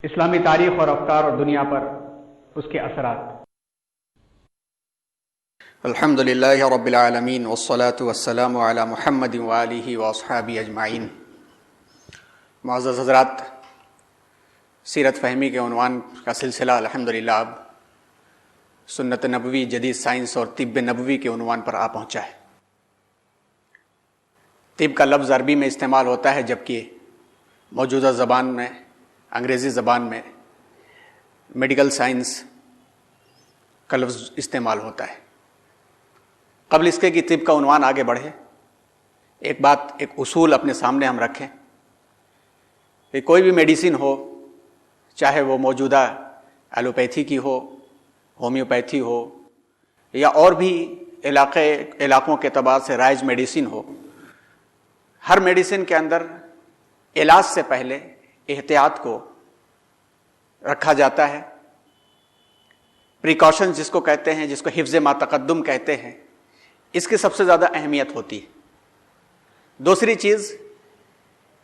اسلامی تاریخ اور افکار اور دنیا پر اس کے اثرات۔ الحمد للہ رب العالمین والصلاة والسلام علی محمد وآلہ واصحابہ اجمعین۔ معزز حضرات، سیرت فہمی کے عنوان کا سلسلہ الحمدللہ اب سنت نبوی، جدید سائنس اور طب نبوی کے عنوان پر آ پہنچا ہے۔ طب کا لفظ عربی میں استعمال ہوتا ہے، جبکہ موجودہ زبان میں، انگریزی زبان میں میڈیکل سائنس کا لفظ استعمال ہوتا ہے۔ قبل اس کے کہ طب کا عنوان آگے بڑھے، ایک اصول اپنے سامنے ہم رکھیں کہ کوئی بھی میڈیسن ہو، چاہے وہ موجودہ ایلوپیتھی کی ہو، ہومیوپیتھی ہو، یا اور بھی علاقوں کے اعتبار سے رائج میڈیسن ہو، ہر میڈیسن کے اندر علاج سے پہلے احتیاط کو رکھا جاتا ہے۔ پریکاشن جس کو کہتے ہیں، جس کو حفظ ما تقدم کہتے ہیں، اس کی سب سے زیادہ اہمیت ہوتی ہے۔ دوسری چیز،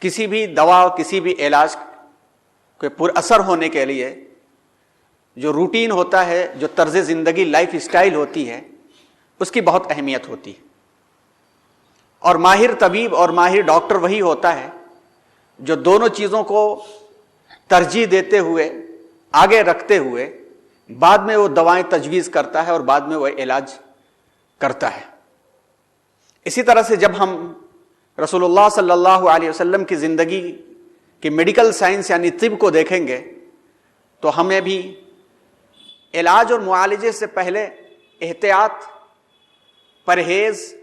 کسی بھی دوا، کسی بھی علاج کے پر اثر ہونے کے لیے جو روٹین ہوتا ہے، جو طرز زندگی، لائف سٹائل ہوتی ہے، اس کی بہت اہمیت ہوتی ہے۔ اور ماہر طبیب اور ماہر ڈاکٹر وہی ہوتا ہے جو دونوں چیزوں کو ترجیح دیتے ہوئے، آگے رکھتے ہوئے بعد میں وہ دوائیں تجویز کرتا ہے اور بعد میں وہ علاج کرتا ہے۔ اسی طرح سے جب ہم رسول اللہ صلی اللہ علیہ وسلم کی زندگی کی میڈیکل سائنس یعنی طب کو دیکھیں گے تو ہمیں بھی علاج اور معالجے سے پہلے احتیاط، پرہیز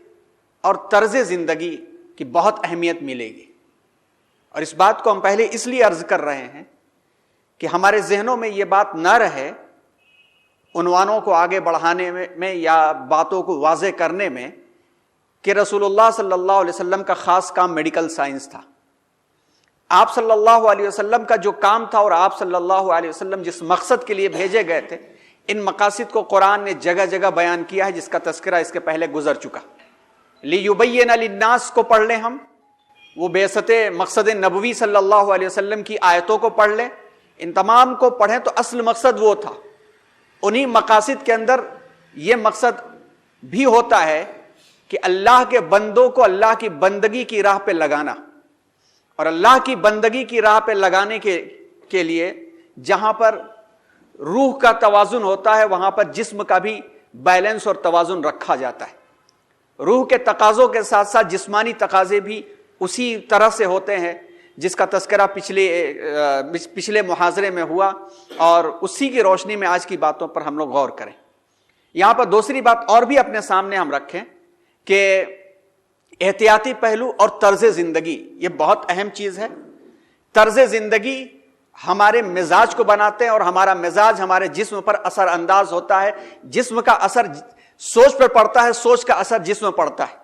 اور طرز زندگی کی بہت اہمیت ملے گی۔ اور اس بات کو ہم پہلے اس لیے عرض کر رہے ہیں کہ ہمارے ذہنوں میں یہ بات نہ رہے، عنوانوں کو آگے بڑھانے میں یا باتوں کو واضح کرنے میں، کہ رسول اللہ صلی اللہ علیہ وسلم کا خاص کام میڈیکل سائنس تھا۔ آپ صلی اللہ علیہ وسلم کا جو کام تھا اور آپ صلی اللہ علیہ وسلم جس مقصد کے لیے بھیجے گئے تھے، ان مقاصد کو قرآن نے جگہ جگہ بیان کیا ہے، جس کا تذکرہ اس کے پہلے گزر چکا۔ لِيُبَيِّنَ لِلنَّاسِ کو پڑھ لیں ہم، وہ بعثت مقصد نبوی صلی اللہ علیہ وسلم کی آیتوں کو پڑھ لیں، ان تمام کو پڑھیں تو اصل مقصد وہ تھا۔ انہی مقاصد کے اندر یہ مقصد بھی ہوتا ہے کہ اللہ کے بندوں کو اللہ کی بندگی کی راہ پہ لگانا، اور اللہ کی بندگی کی راہ پہ لگانے کے لیے جہاں پر روح کا توازن ہوتا ہے، وہاں پر جسم کا بھی بیلنس اور توازن رکھا جاتا ہے۔ روح کے تقاضوں کے ساتھ ساتھ جسمانی تقاضے بھی اسی طرح سے ہوتے ہیں، جس کا تذکرہ پچھلے محاضرے میں ہوا، اور اسی کی روشنی میں آج کی باتوں پر ہم لوگ غور کریں۔ یہاں پر دوسری بات اور بھی اپنے سامنے ہم رکھیں کہ احتیاطی پہلو اور طرز زندگی، یہ بہت اہم چیز ہے۔ طرز زندگی ہمارے مزاج کو بناتے ہیں، اور ہمارا مزاج ہمارے جسم پر اثر انداز ہوتا ہے۔ جسم کا اثر سوچ پر پڑتا ہے، سوچ کا اثر جسم پر پڑتا ہے،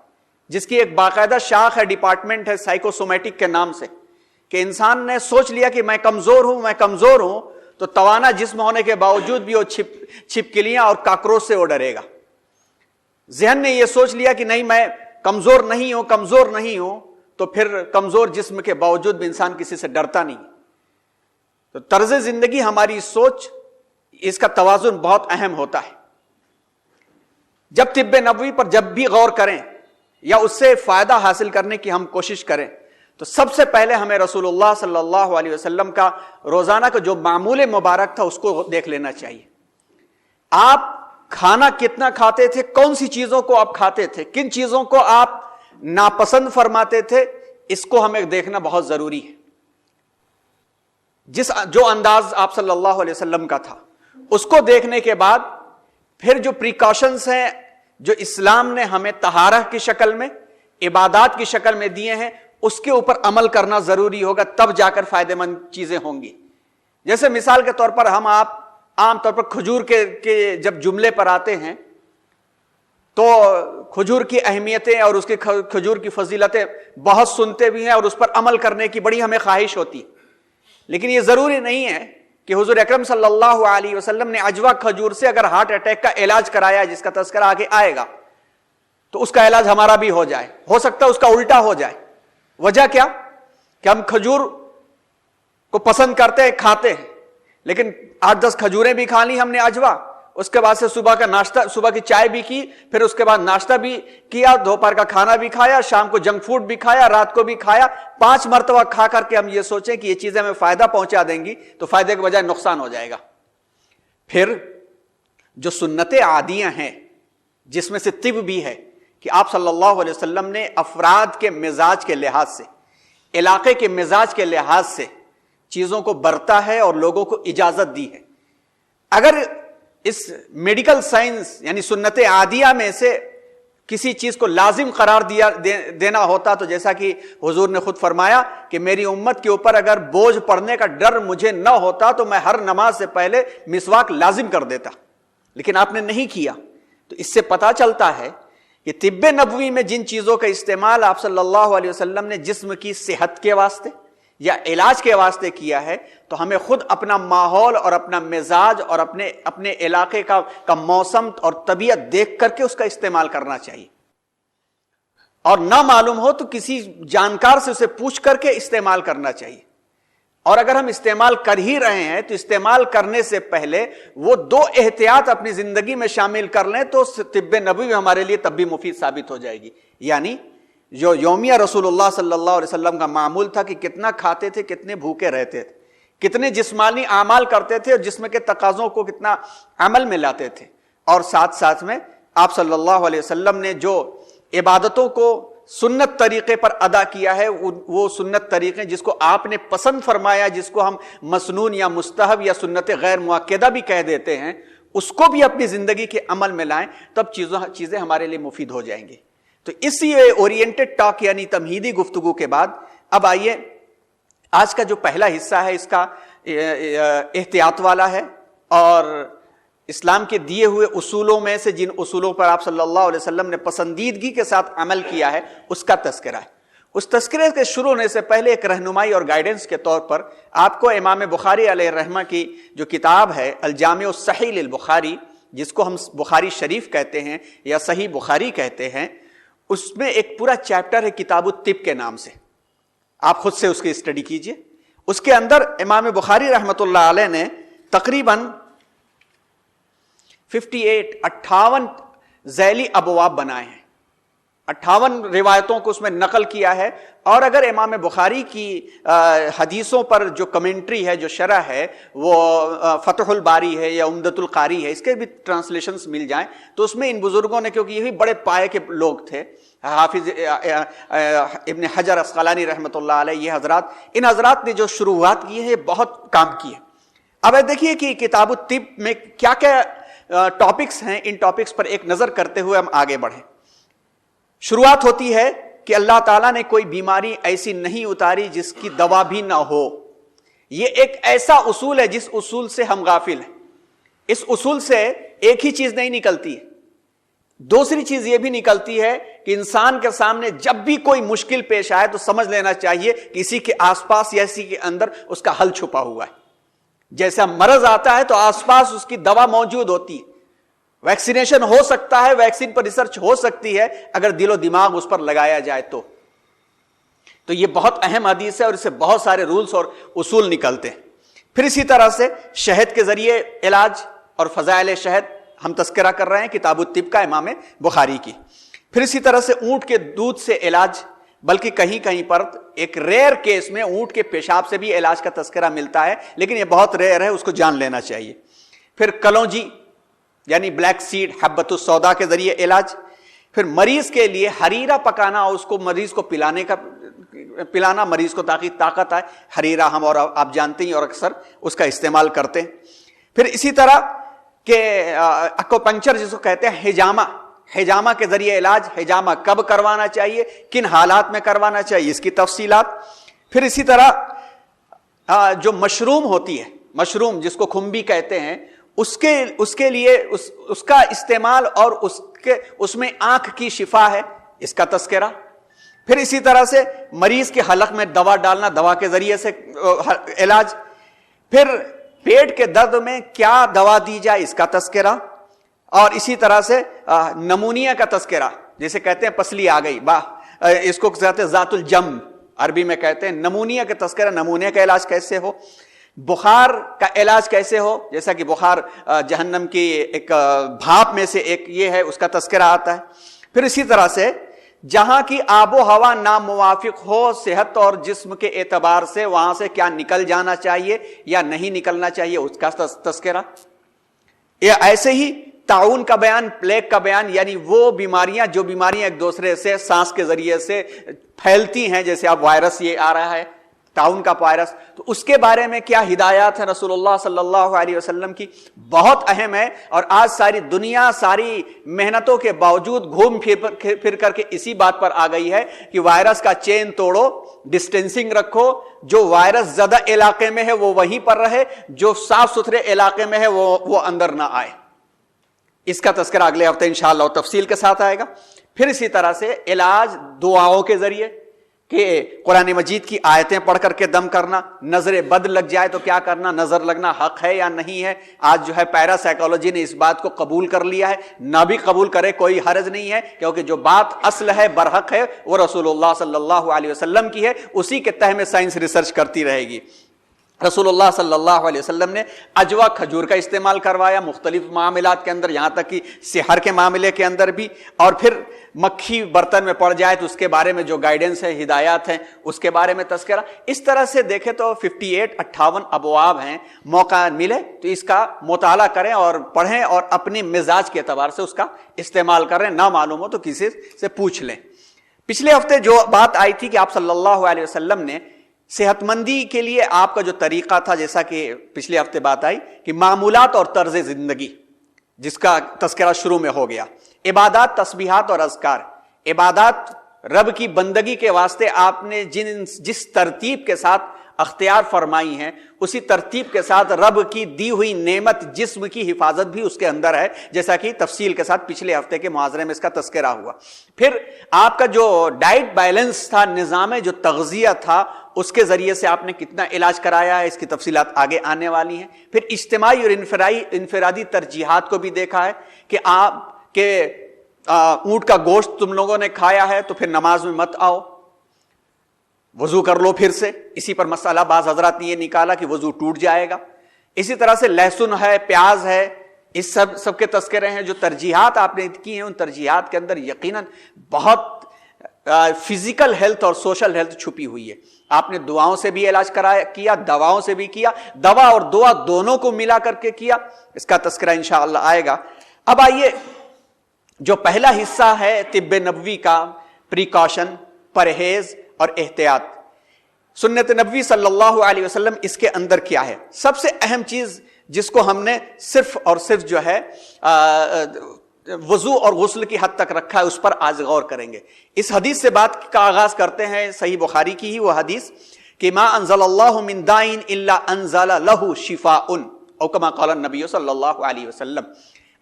جس کی ایک باقاعدہ شاخ ہے، ڈپارٹمنٹ ہے سائیکوسومیٹک کے نام سے، کہ انسان نے سوچ لیا کہ میں کمزور ہوں، تو توانا جسم ہونے کے باوجود بھی وہ چھپکلیاں اور کاکروچ سے وہ ڈرے گا۔ ذہن نے یہ سوچ لیا کہ نہیں، میں کمزور نہیں ہوں، تو پھر کمزور جسم کے باوجود بھی انسان کسی سے ڈرتا نہیں۔ تو طرز زندگی، ہماری سوچ، اس کا توازن بہت اہم ہوتا ہے۔ جب طب نبوی پر جب بھی غور کریں یا اس سے فائدہ حاصل کرنے کی ہم کوشش کریں، تو سب سے پہلے ہمیں رسول اللہ صلی اللہ علیہ وسلم کا روزانہ کا جو معمول مبارک تھا اس کو دیکھ لینا چاہیے۔ آپ کھانا کتنا کھاتے تھے، کون سی چیزوں کو آپ کھاتے تھے، کن چیزوں کو آپ ناپسند فرماتے تھے، اس کو ہمیں دیکھنا بہت ضروری ہے۔ جو انداز آپ صلی اللہ علیہ وسلم کا تھا، اس کو دیکھنے کے بعد پھر جو پریکاشنز ہیں، جو اسلام نے ہمیں طہارت کی شکل میں، عبادات کی شکل میں دیے ہیں، اس کے اوپر عمل کرنا ضروری ہوگا، تب جا کر فائدہ مند چیزیں ہوں گی۔ جیسے مثال کے طور پر آپ عام طور پر کھجور کے جب جملے پر آتے ہیں تو کھجور کی اہمیتیں اور اس کی کھجور کی فضیلتیں بہت سنتے بھی ہیں، اور اس پر عمل کرنے کی بڑی ہمیں خواہش ہوتی، لیکن یہ ضروری نہیں ہے کہ حضور اکرم صلی اللہ علیہ وسلم نے عجوا کھجور سے اگر ہارٹ اٹیک کا علاج کرایا، جس کا تذکرہ آگے آئے گا، تو اس کا علاج ہمارا بھی ہو جائے۔ ہو سکتا ہے اس کا الٹا ہو جائے۔ وجہ کیا؟ کہ ہم کھجور کو پسند کرتے ہیں، کھاتے ہیں، لیکن 8-10 کھجوریں بھی کھا لی ہم نے اجوا، اس کے بعد سے صبح کا ناشتہ، صبح کی چائے بھی کی، پھر اس کے بعد ناشتہ بھی کیا، دوپہر کا کھانا بھی کھایا، شام کو جنک فوڈ بھی کھایا، رات کو بھی کھایا، 5 مرتبہ کھا کر کے ہم یہ سوچیں کہ یہ چیزیں ہمیں فائدہ پہنچا دیں گی تو فائدے کے بجائے نقصان ہو جائے گا۔ پھر جو سنتیں عادیہ ہیں جس میں سے طب بھی ہے کہ آپ صلی اللہ علیہ وسلم نے افراد کے مزاج کے لحاظ سے، علاقے کے مزاج کے لحاظ سے چیزوں کو برتا ہے اور لوگوں کو اجازت دی ہے۔ اگر اس میڈیکل سائنس یعنی سنت عادیہ میں سے کسی چیز کو لازم قرار دینا ہوتا تو جیسا کہ حضور نے خود فرمایا کہ میری امت کے اوپر اگر بوجھ پڑنے کا ڈر مجھے نہ ہوتا تو میں ہر نماز سے پہلے مسواک لازم کر دیتا، لیکن آپ نے نہیں کیا۔ تو اس سے پتہ چلتا ہے کہ طب نبوی میں جن چیزوں کا استعمال آپ صلی اللہ علیہ وسلم نے جسم کی صحت کے واسطے یا علاج کے واسطے کیا ہے، تو ہمیں خود اپنا ماحول اور اپنا مزاج اور اپنے علاقے کا موسم اور طبیعت دیکھ کر کے اس کا استعمال کرنا چاہیے، اور نہ معلوم ہو تو کسی جانکار سے اسے پوچھ کر کے استعمال کرنا چاہیے۔ اور اگر ہم استعمال کر ہی رہے ہیں تو استعمال کرنے سے پہلے وہ 2 احتیاط اپنی زندگی میں شامل کر لیں تو طب نبوی ہمارے لیے تب بھی مفید ثابت ہو جائے گی۔ یعنی جو یومیہ رسول اللہ صلی اللہ علیہ وسلم کا معمول تھا کہ کتنا کھاتے تھے، کتنے بھوکے رہتے تھے، کتنے جسمانی اعمال کرتے تھے اور جسم کے تقاضوں کو کتنا عمل میں لاتے تھے، اور ساتھ ساتھ میں آپ صلی اللہ علیہ وسلم نے جو عبادتوں کو سنت طریقے پر ادا کیا ہے، وہ سنت طریقے جس کو آپ نے پسند فرمایا، جس کو ہم مسنون یا مستحب یا سنت غیر مؤکدہ بھی کہہ دیتے ہیں، اس کو بھی اپنی زندگی کے عمل میں لائیں، تب چیزیں ہمارے لیے مفید ہو جائیں گی۔ تو اسی اورینٹڈ ٹاک یعنی تمہیدی گفتگو کے بعد اب آئیے آج کا جو پہلا حصہ ہے اس کا احتیاط والا ہے، اور اسلام کے دیے ہوئے اصولوں میں سے جن اصولوں پر آپ صلی اللہ علیہ وسلم نے پسندیدگی کے ساتھ عمل کیا ہے اس کا تذکرہ ہے۔ اس تذکرے کے شروع ہونے سے پہلے ایک رہنمائی اور گائیڈنس کے طور پر آپ کو امام بخاری علیہ الرحمہ کی جو کتاب ہے الجامع الصحیح للبخاری، جس کو ہم بخاری شریف کہتے ہیں یا صحیح بخاری کہتے ہیں، اس میں ایک پورا چیپٹر ہے کتاب الطب کے نام سے، آپ خود سے اس کی اسٹڈی کیجئے۔ اس کے اندر امام بخاری رحمۃ اللہ علیہ نے تقریباً 58 ذیلی ابواب بنائے ہیں، 58 روایتوں کو اس میں نقل کیا ہے، اور اگر امام بخاری کی حدیثوں پر جو کمنٹری ہے، جو شرح ہے، وہ فتح الباری ہے یا عمدۃ القاری ہے، اس کے بھی ٹرانسلیشنز مل جائیں تو اس میں ان بزرگوں نے، کیونکہ یہ بھی بڑے پائے کے لوگ تھے، حافظ ابن حجر عسقلانی رحمۃ اللہ علیہ، یہ حضرات، ان حضرات نے جو شروعات کی ہے بہت کام کی ہے۔ اب دیکھیے کہ کتاب الطب میں کیا کیا ٹاپکس ہیں، ان ٹاپکس پر ایک نظر کرتے ہوئے ہم آگے بڑھیں۔ شروعات ہوتی ہے کہ اللہ تعالیٰ نے کوئی بیماری ایسی نہیں اتاری جس کی دوا بھی نہ ہو۔ یہ ایک ایسا اصول ہے جس اصول سے ہم غافل ہیں۔ اس اصول سے ایک ہی چیز نہیں نکلتی ہے، دوسری چیز یہ بھی نکلتی ہے کہ انسان کے سامنے جب بھی کوئی مشکل پیش آئے تو سمجھ لینا چاہیے کہ اسی کے آس پاس یا اسی کے اندر اس کا حل چھپا ہوا ہے۔ جیسا مرض آتا ہے تو آس پاس اس کی دوا موجود ہوتی ہے، ویکسینیشن ہو سکتا ہے، ویکسین پر ریسرچ ہو سکتی ہے اگر دل و دماغ اس پر لگایا جائے تو یہ بہت اہم حدیث ہے اور اس سے بہت سارے رولز اور اصول نکلتے ہیں۔ پھر اسی طرح سے شہد کے ذریعے علاج اور فضائل شہد ہم تذکرہ کر رہے ہیں کتاب الطب کا امام بخاری کی۔ پھر اسی طرح سے اونٹ کے دودھ سے علاج، بلکہ کہیں کہیں پر ایک ریئر کیس میں اونٹ کے پیشاب سے بھی علاج کا تذکرہ ملتا ہے، لیکن یہ بہت ریئر ہے، اس کو جان لینا چاہیے۔ پھر کلونجی یعنی بلیک سیڈ حبۃ السودا کے ذریعے علاج۔ پھر مریض کے لیے حریرہ پکانا اور اس کو مریض کو پلانا مریض کو تاکہ طاقت آئے، حریرہ ہم اور آپ جانتے ہیں اور اکثر اس کا استعمال کرتے ہیں۔ پھر اسی طرح کہ ایکوپنکچر جس کو کہتے ہیں حجامہ کے ذریعے علاج، حجامہ کب کروانا چاہیے، کن حالات میں کروانا چاہیے، اس کی تفصیلات۔ پھر اسی طرح جو مشروم ہوتی ہے، مشروم جس کو کھمبی کہتے ہیں، اس کے لیے اس کا استعمال اور اس میں آنکھ کی شفا ہے، اس کا تذکرہ۔ پھر اسی طرح سے مریض کے حلق میں دوا ڈالنا، دوا کے ذریعے سے علاج۔ پھر پیٹ کے درد میں کیا دوا دی جائے، اس کا تذکرہ۔ اور اسی طرح سے نمونیا کا تذکرہ، جسے کہتے ہیں پسلی آ گئی، اس کو کہتے ہیں ذات الجم، عربی میں کہتے ہیں نمونیا کا تذکرہ، نمونیا کا علاج کیسے ہو۔ بخار کا علاج کیسے ہو، جیسا کہ بخار جہنم کی ایک بھاپ میں سے ایک یہ ہے، اس کا تذکرہ آتا ہے. پھر اسی طرح سے جہاں کی آب و ہوا ناموافق ہو صحت اور جسم کے اعتبار سے، وہاں سے کیا نکل جانا چاہیے یا نہیں نکلنا چاہیے، اس کا تذکرہ. یا ایسے ہی طاعون کا بیان، پلیگ کا بیان، یعنی وہ بیماریاں جو بیماریاں ایک دوسرے سے سانس کے ذریعے سے پھیلتی ہیں، جیسے اب وائرس یہ آ رہا ہے طاعون کا وائرس، تو اس کے بارے میں کیا ہدایات ہیں رسول اللہ صلی اللہ علیہ وسلم کی، بہت اہم ہے. اور آج ساری دنیا ساری محنتوں کے باوجود گھوم پھر کر کے اسی بات پر آ گئی ہے کہ وائرس کا چین توڑو، ڈسٹینسنگ رکھو، جو وائرس زدہ علاقے میں ہے وہ وہیں پر رہے، جو صاف ستھرے علاقے میں ہے وہ اندر نہ آئے. اس کا تذکرہ اگلے ہفتے انشاءاللہ تفصیل کے ساتھ آئے گا. پھر اسی طرح سے علاج دعاؤں کے ذریعے، کہ قرآن مجید کی آیتیں پڑھ کر کے دم کرنا، نظر بد لگ جائے تو کیا کرنا، نظر لگنا حق ہے یا نہیں ہے. آج جو ہے پیرا سائیکالوجی نے اس بات کو قبول کر لیا ہے، نہ بھی قبول کرے کوئی حرج نہیں ہے، کیونکہ جو بات اصل ہے، برحق ہے، وہ رسول اللہ صلی اللہ علیہ وسلم کی ہے، اسی کے تہ میں سائنس ریسرچ کرتی رہے گی. رسول اللہ صلی اللہ علیہ وسلم نے اجوا کھجور کا استعمال کروایا مختلف معاملات کے اندر، یہاں تک کہ سحر کے معاملے کے اندر بھی. اور پھر مکھی برتن میں پڑ جائے تو اس کے بارے میں جو گائیڈنس ہے، ہدایات ہیں، اس کے بارے میں تذکرہ. اس طرح سے دیکھیں تو 58 ابواب ہیں. موقع ملے تو اس کا مطالعہ کریں اور پڑھیں اور اپنی مزاج کے اعتبار سے اس کا استعمال کریں. نہ معلوم ہو تو کسی سے پوچھ لیں. پچھلے ہفتے جو بات آئی تھی کہ آپ صلی اللہ علیہ وسلم نے صحت مندی کے لیے آپ کا جو طریقہ تھا، جیسا کہ پچھلے ہفتے بات آئی کہ معمولات اور طرز زندگی، جس کا تذکرہ شروع میں ہو گیا. عبادات، تسبیحات اور اذکار. عبادات رب کی بندگی کے واسطے آپ نے جس ترتیب کے ساتھ اختیار فرمائی ہیں، اسی ترتیب کے ساتھ رب کی دی ہوئی نعمت جسم کی حفاظت بھی اس کے اندر ہے، جیسا کہ تفصیل کے ساتھ پچھلے ہفتے کے محاضرے میں اس کا تذکرہ ہوا. پھر آپ کا جو ڈائٹ بیلنس تھا، نظام جو تغذیہ تھا، اس کے ذریعے سے آپ نے کتنا علاج کرایا ہے، اس کی تفصیلات آگے آنے والی ہیں. پھر اجتماعی اور انفرادی ترجیحات کو بھی دیکھا ہے کہ آپ کے اونٹ کا گوشت تم لوگوں نے کھایا ہے تو پھر نماز میں مت آؤ، وضو کر لو پھر سے. اسی پر مسئلہ بعض حضرات نے یہ نکالا کہ وضو ٹوٹ جائے گا. اسی طرح سے لہسن ہے، پیاز ہے، اس سب کے تذکرے ہیں. جو ترجیحات آپ نے کی ہیں، ان ترجیحات کے اندر یقیناً بہت فزیکل ہیلتھ اور سوشل ہیلتھ چھپی ہوئی ہے. آپ نے دعاؤں سے بھی علاج کیا، دواؤں سے بھی کیا، دوا اور دعا دونوں کو ملا کر کے کیا. اس کا تذکرہ انشاءاللہ آئے گا. اب آئیے، جو پہلا حصہ ہے طب نبوی کا، پریکاشن، پرہیز اور احتیاط. سنت نبوی صلی اللہ علیہ وسلم اس کے اندر کیا ہے؟ سب سے اہم چیز جس کو ہم نے صرف اور صرف جو ہے وضو اور غسل کی حد تک رکھا ہے، اس پر آج غور کریں گے. اس حدیث سے بات کا آغاز کرتے ہیں، صحیح بخاری کی ہی وہ حدیث کہ ما انزل اللہ من دائن الا انزل له شفاء او کما قال النبی صلی اللہ علیہ وسلم.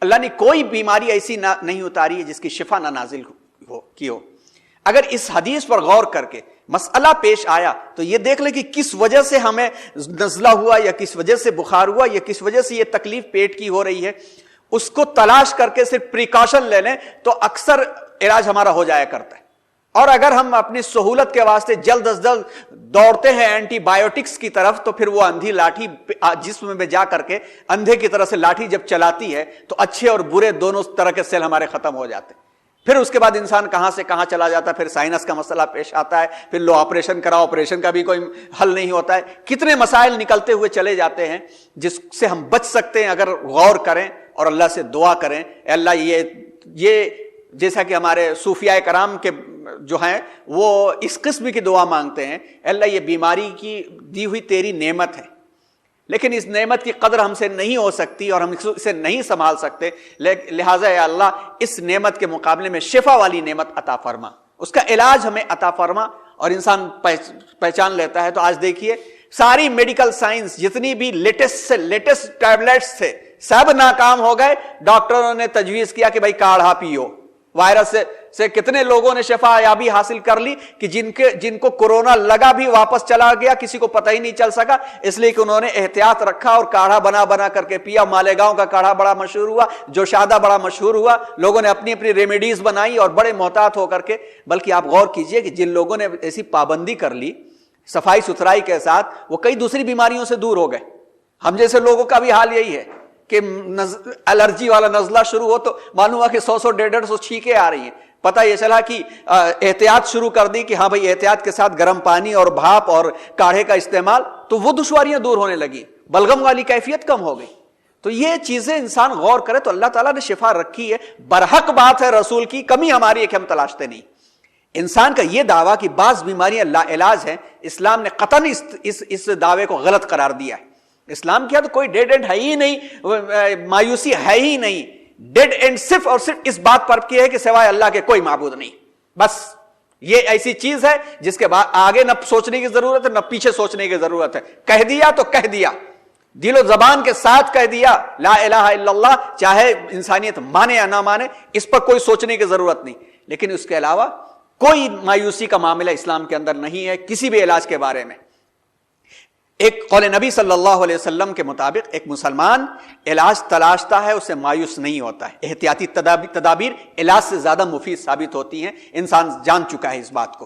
اللہ نے کوئی بیماری ایسی نہیں اتاری ہے جس کی شفا نہ نازل ہو. اگر اس حدیث پر غور کر کے مسئلہ پیش آیا تو یہ دیکھ لیں کہ کس وجہ سے ہمیں نزلہ ہوا، یا کس وجہ سے بخار ہوا، یا کس وجہ سے یہ تکلیف پیٹ کی ہو رہی ہے. اس کو تلاش کر کے صرف پریکاشن لے لیں تو اکثر علاج ہمارا ہو جایا کرتا ہے. اور اگر ہم اپنی سہولت کے واسطے جلد از جلد دوڑتے ہیں اینٹی بایوٹکس کی طرف، تو پھر وہ اندھی لاٹھی جسم میں جا کر کے اندھے کی طرح سے لاٹھی جب چلاتی ہے تو اچھے اور برے دونوں طرح کے سیل ہمارے ختم ہو جاتے ہیں. پھر اس کے بعد انسان کہاں سے کہاں چلا جاتا ہے. پھر سائنس کا مسئلہ پیش آتا ہے، پھر لو آپریشن کراؤ، آپریشن کا بھی کوئی حل نہیں ہوتا ہے. کتنے مسائل نکلتے ہوئے چلے جاتے ہیں جس سے ہم بچ سکتے ہیں اگر غور کریں اور اللہ سے دعا کریں. اے اللہ، یہ جیسا کہ ہمارے صوفیاء کرام کے جو ہیں وہ اس قسم کی دعا مانگتے ہیں، اے اللہ یہ بیماری کی دی ہوئی تیری نعمت ہے، لیکن اس نعمت کی قدر ہم سے نہیں ہو سکتی اور ہم اسے نہیں سنبھال سکتے، لہٰذا اے اللہ اس نعمت کے مقابلے میں شفا والی نعمت عطا فرما، اس کا علاج ہمیں عطا فرما. اور انسان پہچان لیتا ہے. تو آج دیکھیے ساری میڈیکل سائنس جتنی بھی لیٹسٹ ٹیبلیٹس تھے سب ناکام ہو گئے. ڈاکٹروں نے تجویز کیا کہ بھائی کاڑھا پیو. وائرس سے کتنے لوگوں نے شفا یابی حاصل کر لی کہ جن کو کورونا لگا بھی واپس چلا گیا، کسی کو پتہ ہی نہیں چل سکا، اس لیے کہ انہوں نے احتیاط رکھا اور کاڑھا بنا کر کے پیا. مالیگاؤں کا کاڑھا بڑا مشہور ہوا، جوشادہ بڑا مشہور ہوا، لوگوں نے اپنی اپنی ریمیڈیز بنائی اور بڑے محتاط ہو کر کے. بلکہ آپ غور کیجئے کہ جن لوگوں نے ایسی پابندی کر لی صفائی ستھرائی کے ساتھ وہ کئی دوسری بیماریوں سے دور ہو گئے. ہم جیسے لوگوں کا بھی حال یہی ہے کہ الرجی والا نزلہ شروع ہو تو معلوم ہوا کہ 100 150 چھینکیں آ رہی ہیں. پتہ یہ چلا کہ احتیاط شروع کر دی کہ ہاں بھائی احتیاط کے ساتھ گرم پانی اور بھاپ اور کاڑھے کا استعمال, تو وہ دشواریاں دور ہونے لگی, بلغم والی کیفیت کم ہو گئی. تو یہ چیزیں انسان غور کرے تو اللہ تعالیٰ نے شفا رکھی ہے. برحق بات ہے رسول کی, کمی ہماری ہے کہ ہم تلاشتے نہیں. انسان کا یہ دعویٰ کہ بعض بیماریاں لا علاج ہیں, اسلام نے قطعاً اس دعوے کو غلط قرار دیا ہے. اسلام کیا تو کوئی ڈیڈ اینڈ ہے ہی نہیں, مایوسی ہے ہی نہیں. ڈیڈ اینڈ صرف اور صرف اس بات پر کی ہے کہ سوائے اللہ کے کوئی معبود نہیں. بس یہ ایسی چیز ہے جس کے بعد آگے نہ سوچنے کی ضرورت ہے نہ پیچھے سوچنے کی ضرورت ہے. کہہ دیا تو کہہ دیا, دل و زبان کے ساتھ کہہ دیا لا الہ الا اللہ, چاہے انسانیت مانے یا نہ مانے, اس پر کوئی سوچنے کی ضرورت نہیں. لیکن اس کے علاوہ کوئی مایوسی کا معاملہ اسلام کے اندر نہیں ہے کسی بھی علاج کے بارے میں. ایک قول نبی صلی اللہ علیہ وسلم کے مطابق ایک مسلمان علاج تلاشتا ہے, اسے مایوس نہیں ہوتا ہے. احتیاطی تدابیر علاج سے زیادہ مفید ثابت ہوتی ہیں, انسان جان چکا ہے اس بات کو.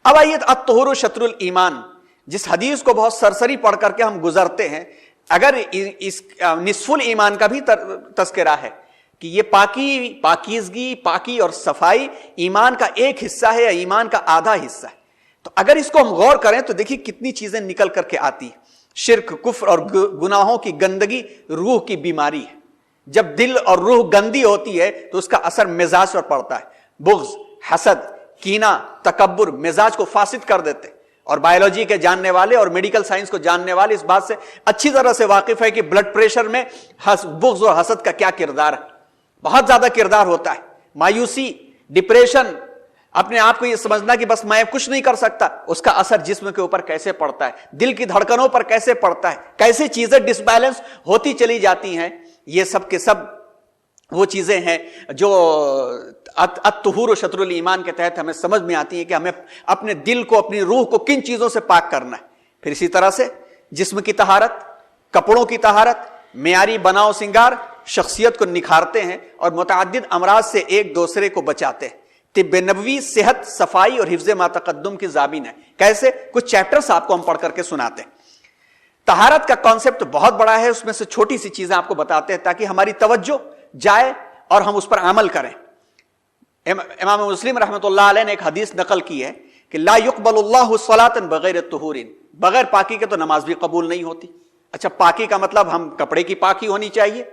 اب آئیے الطہور شطر الایمان, جس حدیث کو بہت سرسری پڑھ کر کے ہم گزرتے ہیں, اگر اس نصف الایمان کا بھی تذکرہ ہے کہ یہ پاکیزگی, پاکی اور صفائی ایمان کا ایک حصہ ہے یا ایمان کا آدھا حصہ ہے, تو اگر اس کو ہم غور کریں تو دیکھیے کتنی چیزیں نکل کر کے آتی ہیں. شرک, کفر اور گناہوں کی گندگی روح کی بیماری ہے. جب دل اور روح گندی ہوتی ہے تو اس کا اثر مزاج پر پڑتا ہے. بغض, حسد, کینہ, تکبر مزاج کو فاسد کر دیتے. اور بایولوجی کے جاننے والے اور میڈیکل سائنس کو جاننے والے اس بات سے اچھی طرح سے واقف ہے کہ بلڈ پریشر میں بغض اور حسد کا کیا کردار ہے. بہت زیادہ کردار ہوتا ہے. مایوسی, ڈپریشن, اپنے آپ کو یہ سمجھنا کہ بس میں کچھ نہیں کر سکتا, اس کا اثر جسم کے اوپر کیسے پڑتا ہے, دل کی دھڑکنوں پر کیسے پڑتا ہے, کیسے چیزیں ڈس بیلنس ہوتی چلی جاتی ہیں. یہ سب کے سب وہ چیزیں ہیں جو الطہور و شطر الایمان کے تحت ہمیں سمجھ میں آتی ہیں کہ ہمیں اپنے دل کو, اپنی روح کو کن چیزوں سے پاک کرنا ہے. پھر اسی طرح سے جسم کی طہارت, کپڑوں کی طہارت, معیاری بناؤ سنگار شخصیت کو نکھارتے ہیں اور متعدد امراض سے ایک دوسرے کو بچاتے ہیں. طب نبوی صحت, صفائی اور حفظ ما تقدم کی ضامن ہے. کیسے؟ کچھ چیپٹرز آپ کو ہم پڑھ کر کے سناتے ہیں. طہارت کا کانسیپٹ بہت بڑا ہے, اس میں سے چھوٹی سی چیزیں آپ کو بتاتے ہیں تاکہ ہماری توجہ جائے اور ہم اس پر عمل کریں. امام مسلم رحمۃ اللہ علیہ نے ایک حدیث نقل کی ہے کہ لا يقبل اللہ صلاۃ بغیر طہور, بغیر پاکی کے تو نماز بھی قبول نہیں ہوتی. اچھا, پاکی کا مطلب ہم کپڑے کی پاکی ہونی چاہیے,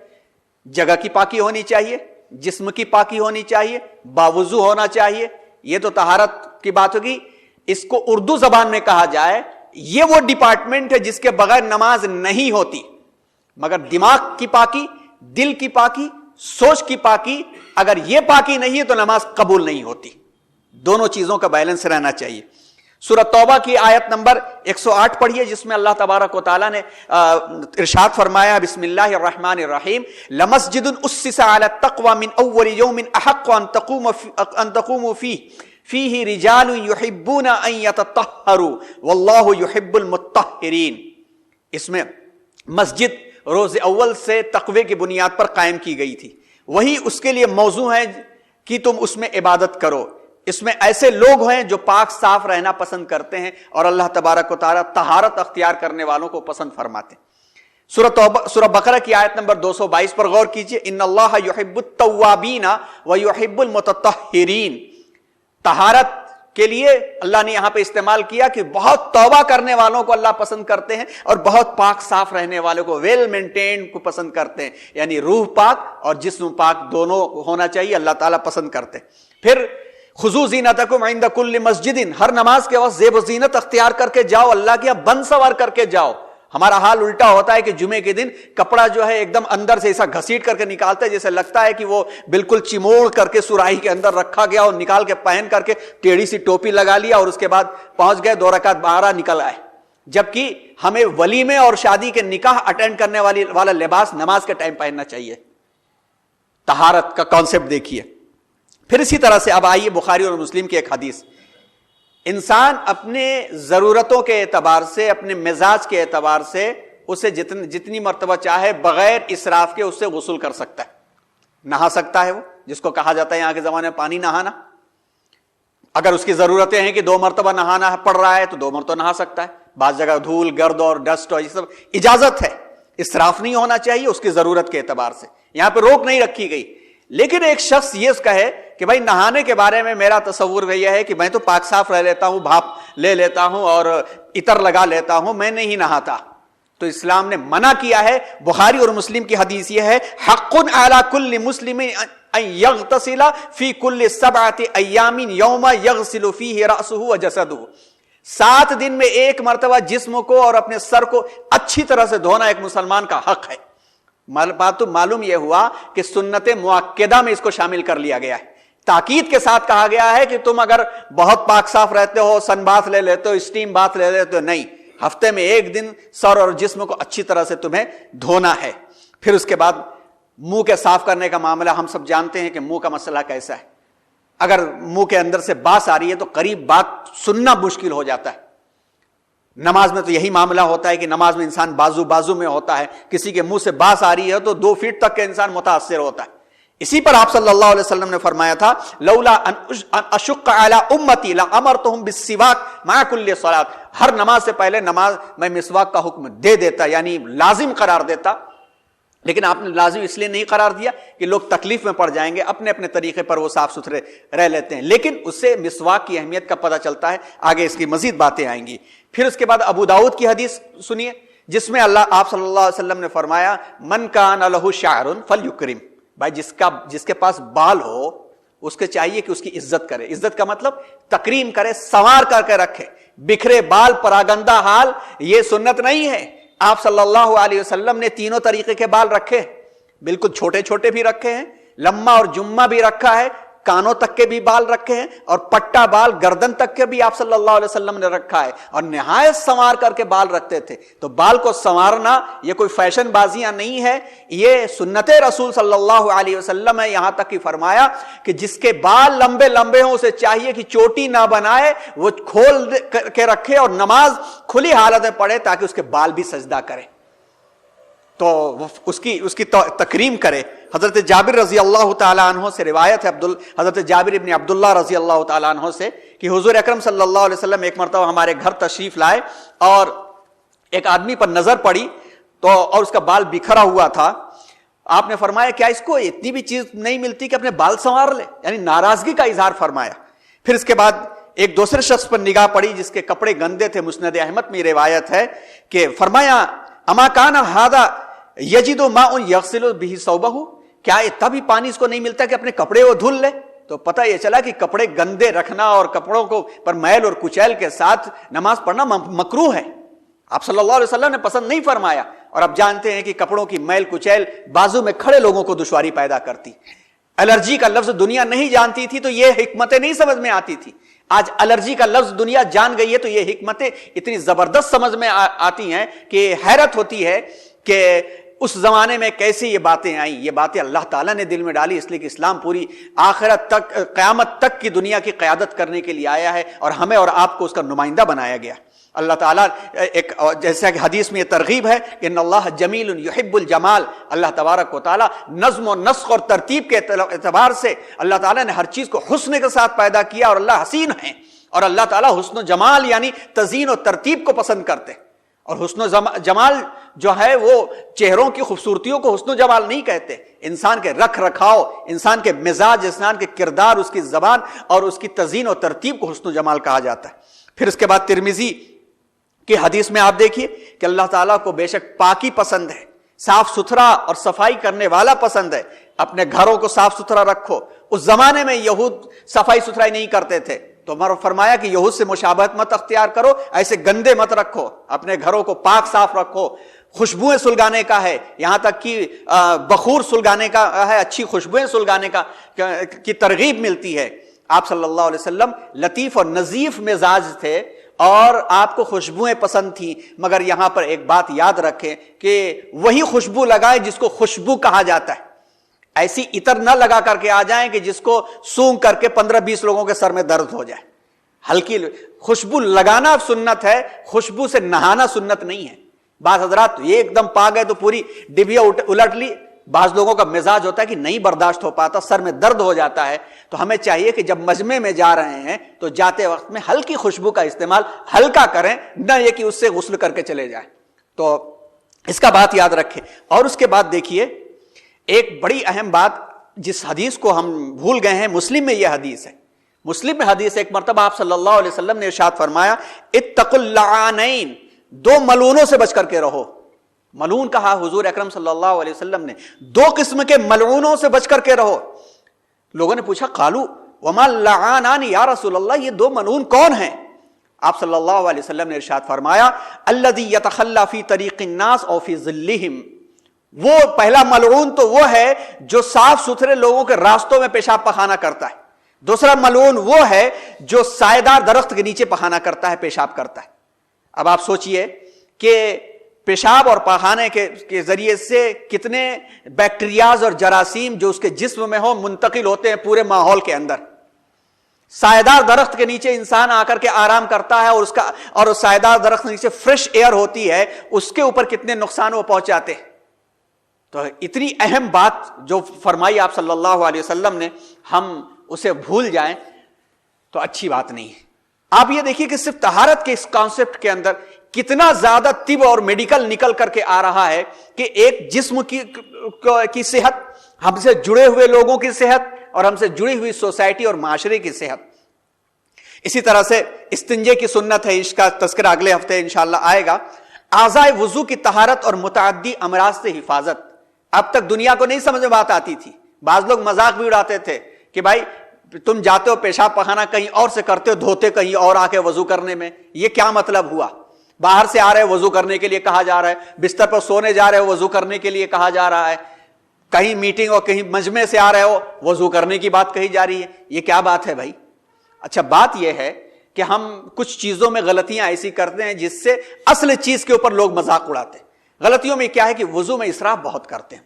جگہ کی پاکی ہونی چاہیے, جسم کی پاکی ہونی چاہیے, باوضو ہونا چاہیے. یہ تو طہارت کی بات ہوگی. اس کو اردو زبان میں کہا جائے یہ وہ ڈپارٹمنٹ ہے جس کے بغیر نماز نہیں ہوتی. مگر دماغ کی پاکی, دل کی پاکی, سوچ کی پاکی, اگر یہ پاکی نہیں ہے تو نماز قبول نہیں ہوتی. دونوں چیزوں کا بیلنس رہنا چاہیے. سورہ توبہ کی آیت نمبر 108 پڑھیے جس میں اللہ تبارک و تعالیٰ نے ارشاد فرمایا بسم اللہ الرحمن الرحیم لمسجد اسس علی التقوی من اول یوم احق ان تقوموا فیہ رجال یحبون ان یتطہروا واللہ یحب المطہرین. اس میں مسجد روز اول سے تقوی کی بنیاد پر قائم کی گئی تھی, وہی اس کے لیے موضوع ہے کہ تم اس میں عبادت کرو. اس میں ایسے لوگ ہیں جو پاک صاف رہنا پسند کرتے ہیں اور اللہ تبارک و تعالیٰ طہارت اختیار کرنے والوں کو پسند فرماتے ہیں. سورہ بقرہ کی آیت نمبر 222 پر غور کیجئے. ان اللہ یحب التوابین ویحب المتطہرین. طہارت کے لیے اللہ نے یہاں پہ استعمال کیا کہ بہت توبہ کرنے والوں کو اللہ پسند کرتے ہیں اور بہت پاک صاف رہنے والوں کو, ویل مینٹینڈ کو پسند کرتے ہیں. یعنی روح پاک اور جسم پاک دونوں ہونا چاہیے, اللہ تعالیٰ پسند کرتے ہیں. پھر خذوا زینتکم عند کل مسجد, ہر نماز کے وقت زیب و زینت اختیار کر کے جاؤ, اللہ کے یہاں بن سوار کر کے جاؤ. ہمارا حال الٹا ہوتا ہے کہ جمعے کے دن کپڑا جو ہے ایک دم اندر سے ایسا گھسیٹ کر کے نکالتے ہیں جیسے لگتا ہے کہ وہ بالکل چموڑ کر کے سراہی کے اندر رکھا گیا اور نکال کے پہن کر کے ٹیڑھی سی ٹوپی لگا لیا اور اس کے بعد پہنچ گئے 2 رکعت باہر نکل آئے. جبکہ ہمیں ولیمے اور شادی کے نکاح اٹینڈ کرنے والا لباس نماز کے ٹائم پہننا چاہیے. طہارت کا کانسیپٹ دیکھیے. پھر اسی طرح سے اب آئیے بخاری اور مسلم کی ایک حدیث. انسان اپنے ضرورتوں کے اعتبار سے, اپنے مزاج کے اعتبار سے اسے جتنی مرتبہ چاہے بغیر اسراف کے اس سے غسل کر سکتا ہے, نہا سکتا ہے. وہ جس کو کہا جاتا ہے یہاں کے زمانے میں پانی نہانا, اگر اس کی ضرورتیں ہیں کہ 2 مرتبہ نہانا پڑ رہا ہے تو 2 مرتبہ نہا سکتا ہے. بعض جگہ دھول گرد اور ڈسٹ اور یہ سب اجازت ہے, اسراف نہیں ہونا چاہیے اس کی ضرورت کے اعتبار سے, یہاں پہ روک نہیں رکھی گئی. لیکن ایک شخص یہ کہے کہ بھائی نہانے کے بارے میں میرا تصور یہ ہے کہ میں تو پاک صاف رہ لیتا ہوں, بھاپ لے لیتا ہوں اور عطر لگا لیتا ہوں, میں نہیں نہاتا, تو اسلام نے منع کیا ہے. بخاری اور مسلم کی حدیث یہ ہے, حق علی کل مسلم ان یغتسل فی کل 7 ایام یوم یغسل فیہ رأسہ وجسدہ. 7 دن میں 1 مرتبہ جسم کو اور اپنے سر کو اچھی طرح سے دھونا ایک مسلمان کا حق ہے. بات تو معلوم یہ ہوا کہ سنت مؤکدہ میں اس کو شامل کر لیا گیا ہے. تاکید کے ساتھ کہا گیا ہے کہ تم اگر بہت پاک صاف رہتے ہو, سن بات لے لیتے ہو, اسٹیم بات لے لیتے ہو, نہیں, ہفتے میں 1 دن سر اور جسم کو اچھی طرح سے تمہیں دھونا ہے. پھر اس کے بعد منہ کے صاف کرنے کا معاملہ, ہم سب جانتے ہیں کہ منہ کا مسئلہ کیسا ہے. اگر منہ کے اندر سے باس آ رہی ہے تو قریب بات سننا مشکل ہو جاتا ہے. نماز میں تو یہی معاملہ ہوتا ہے کہ نماز میں انسان بازو بازو میں ہوتا ہے, کسی کے منہ سے باس آ رہی ہے تو 2 فیٹ تک کے انسان متاثر ہوتا ہے. اسی پر آپ صلی اللہ علیہ وسلم نے فرمایا تھا, لولا ان اشق علی امتی لامرتهم بالسواک مع کل صلاۃ. ہر نماز سے پہلے نماز میں مسواک کا حکم دے دیتا, یعنی لازم قرار دیتا. لیکن آپ نے لازم اس لیے نہیں قرار دیا کہ لوگ تکلیف میں پڑ جائیں گے, اپنے اپنے طریقے پر وہ صاف ستھرے رہ لیتے ہیں. لیکن اس سے مسواک کی اہمیت کا پتہ چلتا ہے. آگے اس کی مزید باتیں آئیں گی. پھر اس کے بعد ابو داؤد کی حدیث سنیے, جس میں آپ صلی اللہ علیہ وسلم نے فرمایا, من کان لہ شعر فلیکرم. بھائی جس کے پاس بال ہو اس کے چاہیے کہ اس کی عزت کرے. عزت کا مطلب تکریم کرے, سنوار کر کے رکھے. بکھرے بال, پراگندہ حال, یہ سنت نہیں ہے. آپ صلی اللہ علیہ وسلم نے 3 طریقے کے بال رکھے, بالکل چھوٹے چھوٹے بھی رکھے ہیں, لمبا اور جمہ بھی رکھا ہے, کانوں تک کے بھی بال رکھے ہیں, اور پٹا بال گردن تک کے بھی آپ صلی اللہ علیہ وسلم نے رکھا ہے, اور نہایت سنوار کر کے بال رکھتے تھے. تو بال کو سنوارنا یہ کوئی فیشن بازیاں نہیں ہے, یہ سنت رسول صلی اللہ علیہ وسلم ہے. یہاں تک کہ فرمایا کہ جس کے بال لمبے لمبے ہوں اسے چاہیے کہ چوٹی نہ بنائے, وہ کھول کے رکھے اور نماز کھلی حالت میں پڑھے تاکہ اس کے بال بھی سجدہ کرے, تو اس کی تکریم کرے. حضرت جابر رضی اللہ تعالیٰ عنہ سے روایت ہے, حضرت جابر ابن عبداللہ رضی اللہ تعالیٰ عنہ سے, کہ حضور اکرم صلی اللہ علیہ وسلم ایک مرتبہ ہمارے گھر تشریف لائے اور ایک آدمی پر نظر پڑی تو, اور اس کا بال بکھرا ہوا تھا. آپ نے فرمایا کیا اس کو اتنی بھی چیز نہیں ملتی کہ اپنے بال سنوار لے, یعنی ناراضگی کا اظہار فرمایا. پھر اس کے بعد ایک دوسرے شخص پر نگاہ پڑی جس کے کپڑے گندے تھے. مسند احمد میں روایت ہے کہ فرمایا, اما کان ھذا یجد ماء یغسل بہ ثوبہ, کیا اتنا بھی پانی اس کو نہیں ملتا کہ اپنے کپڑے وہ دھل لے. تو پتہ یہ چلا کہ کپڑے گندے رکھنا اور کپڑوں کو پر میل اور کچیل کے ساتھ نماز پڑھنا مکروہ ہے. آپ صلی اللہ علیہ وسلم نے پسند نہیں فرمایا. اور اب جانتے ہیں کہ کپڑوں کی میل کچیل بازو میں کھڑے لوگوں کو دشواری پیدا کرتی. الرجی کا لفظ دنیا نہیں جانتی تھی تو یہ حکمتیں نہیں سمجھ میں آتی تھی. آج الرجی کا لفظ دنیا جان گئی ہے تو یہ حکمتیں اتنی زبردست سمجھ میں آتی ہیں کہ حیرت ہوتی ہے کہ اس زمانے میں کیسے یہ باتیں آئیں. یہ باتیں اللہ تعالیٰ نے دل میں ڈالی, اس لیے کہ اسلام پوری آخرت تک, قیامت تک کی دنیا کی قیادت کرنے کے لیے آیا ہے, اور ہمیں اور آپ کو اس کا نمائندہ بنایا گیا. اللہ تعالیٰ ایک جیسا کہ حدیث میں یہ ترغیب ہے کہ ان اللہ جمیل یحب الجمال, اللہ تبارک و تعالیٰ نظم و نسق اور ترتیب کے اعتبار سے اللہ تعالیٰ نے ہر چیز کو حسن کے ساتھ پیدا کیا, اور اللہ حسین ہیں, اور اللہ تعالیٰ حسن و جمال یعنی تزئین و ترتیب کو پسند کرتے. اور حسن و جمال جو ہے وہ چہروں کی خوبصورتیوں کو حسن و جمال نہیں کہتے, انسان کے رکھ رکھاؤ, انسان کے مزاج, انسان کے کردار, اس کی زبان اور اس کی تزئین و ترتیب کو حسن و جمال کہا جاتا ہے. پھر اس کے بعد ترمذی کی حدیث میں آپ دیکھیے کہ اللہ تعالیٰ کو بے شک پاکی پسند ہے, صاف ستھرا اور صفائی کرنے والا پسند ہے. اپنے گھروں کو صاف ستھرا رکھو. اس زمانے میں یہود صفائی ستھرائی نہیں کرتے تھے, تو فرمایا کہ یہود سے مشابہت مت اختیار کرو, ایسے گندے مت رکھو, اپنے گھروں کو پاک صاف رکھو. خوشبوئیں سلگانے کا ہے, یہاں تک کہ بخور سلگانے کا ہے, اچھی خوشبوئیں سلگانے کی ترغیب ملتی ہے. آپ صلی اللہ علیہ وسلم لطیف اور نظیف مزاج تھے اور آپ کو خوشبوئیں پسند تھیں, مگر یہاں پر ایک بات یاد رکھیں کہ وہی خوشبو لگائیں جس کو خوشبو کہا جاتا ہے. ایسی عطر نہ لگا کر کے آ جائیں کہ جس کو سونگ کر کے 15-20 لوگوں کے سر میں درد ہو جائے. ہلکی خوشبو لگانا سنت ہے, خوشبو سے نہانا سنت نہیں ہے. بعض حضرات یہ ایک دم پا گئے تو پوری ڈبیا الٹ لی, بعض لوگوں کا مزاج ہوتا ہے کہ نہیں برداشت ہو پاتا, سر میں درد ہو جاتا ہے, تو ہمیں چاہیے کہ جب مجمع میں جا رہے ہیں تو جاتے وقت میں ہلکی خوشبو کا استعمال ہلکا کریں, نہ یہ کہ اس سے غسل کر کے چلے جائیں. تو اس کا بات یاد رکھیں. اور اس کے بعد دیکھیے ایک بڑی اہم بات جس حدیث کو ہم بھول گئے ہیں, مسلم میں یہ حدیث ہے, مسلم میں حدیث, ایک مرتبہ آپ صلی اللہ علیہ وسلم نے ارشاد فرمایا اتقوا اللعانین, دو ملعونوں سے بچ کر کے رہو. ملعون کہا حضور اکرم صلی اللہ علیہ وسلم نے, دو قسم کے ملعونوں سے بچ کر کے رہو. لوگوں نے پوچھا قالوا وما اللعانان یا رسول اللہ, یہ دو ملعون کون ہیں؟ آپ صلی اللہ علیہ وسلم نے ارشاد فرمایا الذی یتخلی فی طریق الناس او فی ظلہم, وہ پہلا ملعون تو وہ ہے جو صاف ستھرے لوگوں کے راستوں میں پیشاب پخانہ کرتا ہے. دوسرا ملعون وہ ہے جو سائیدار درخت کے نیچے پخانہ کرتا ہے, پیشاب کرتا ہے. اب آپ سوچئے کہ پیشاب اور پخانے کے ذریعے سے کتنے بیکٹیریاز اور جراثیم جو اس کے جسم میں ہو منتقل ہوتے ہیں پورے ماحول کے اندر. سائیدار درخت کے نیچے انسان آ کر کے آرام کرتا ہے اور اس سائیدار درخت کے نیچے فریش ایئر ہوتی ہے, اس کے اوپر کتنے نقصان وہ پہنچاتے ہیں. تو اتنی اہم بات جو فرمائی آپ صلی اللہ علیہ وسلم نے, ہم اسے بھول جائیں تو اچھی بات نہیں ہے. آپ یہ دیکھیے کہ صرف طہارت کے اس کانسیپٹ کے اندر کتنا زیادہ طب اور میڈیکل نکل کر کے آ رہا ہے کہ ایک جسم کی صحت, ہم سے جڑے ہوئے لوگوں کی صحت, اور ہم سے جڑی ہوئی سوسائٹی اور معاشرے کی صحت. اسی طرح سے استنجے کی سنت ہے, اس کا تذکرہ اگلے ہفتے انشاءاللہ آئے گا. اعضاء وضو کی طہارت اور متعدی امراض سے حفاظت. اب تک دنیا کو نہیں سمجھ میں بات آتی تھی, بعض لوگ مذاق بھی اڑاتے تھے کہ بھائی تم جاتے ہو پیشاب پخانہ کہیں اور سے کرتے ہو, دھوتے کہیں اور آ کے وضو کرنے میں, یہ کیا مطلب ہوا؟ باہر سے آ رہے وضو کرنے کے لیے کہا جا رہا ہے, بستر پر سونے جا رہے ہو وضو کرنے کے لیے کہا جا رہا ہے, کہیں میٹنگ اور کہیں مجمع سے آ رہے ہو وضو کرنے کی بات کہی جا رہی ہے. یہ کیا بات ہے بھائی؟ اچھا بات یہ ہے کہ ہم کچھ چیزوں میں غلطیاں ایسی کرتے ہیں جس سے اصل چیز کے اوپر لوگ مذاق اڑاتے ہیں. غلطیوں میں کیا ہے کہ وضو میں اسراف بہت کرتے ہیں,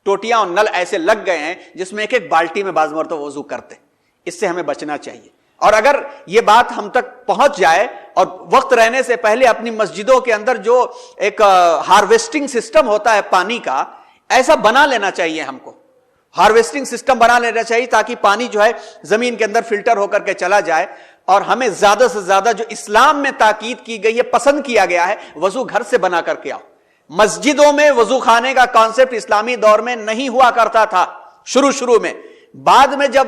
ٹوٹیاں اور نل ایسے لگ گئے ہیں جس میں ایک ایک بالٹی میں بعض مرتبہ وضو کرتے ہیں. اس سے ہمیں بچنا چاہیے. اور اگر یہ بات ہم تک پہنچ جائے اور وقت رہنے سے پہلے اپنی مسجدوں کے اندر جو ایک ہارویسٹنگ سسٹم ہوتا ہے پانی کا, ایسا بنا لینا چاہیے. ہم کو ہارویسٹنگ سسٹم بنا لینا چاہیے تاکہ پانی جو ہے زمین کے اندر فلٹر ہو کر کے چلا جائے. اور ہمیں زیادہ سے زیادہ جو اسلام میں تاکید کی گئی ہے, پسند کیا گیا ہے, وضو گھر سے بنا کر کے آؤ. مسجدوں میں وضو خانے کا کانسیپٹ اسلامی دور میں نہیں ہوا کرتا تھا شروع میں. بعد میں جب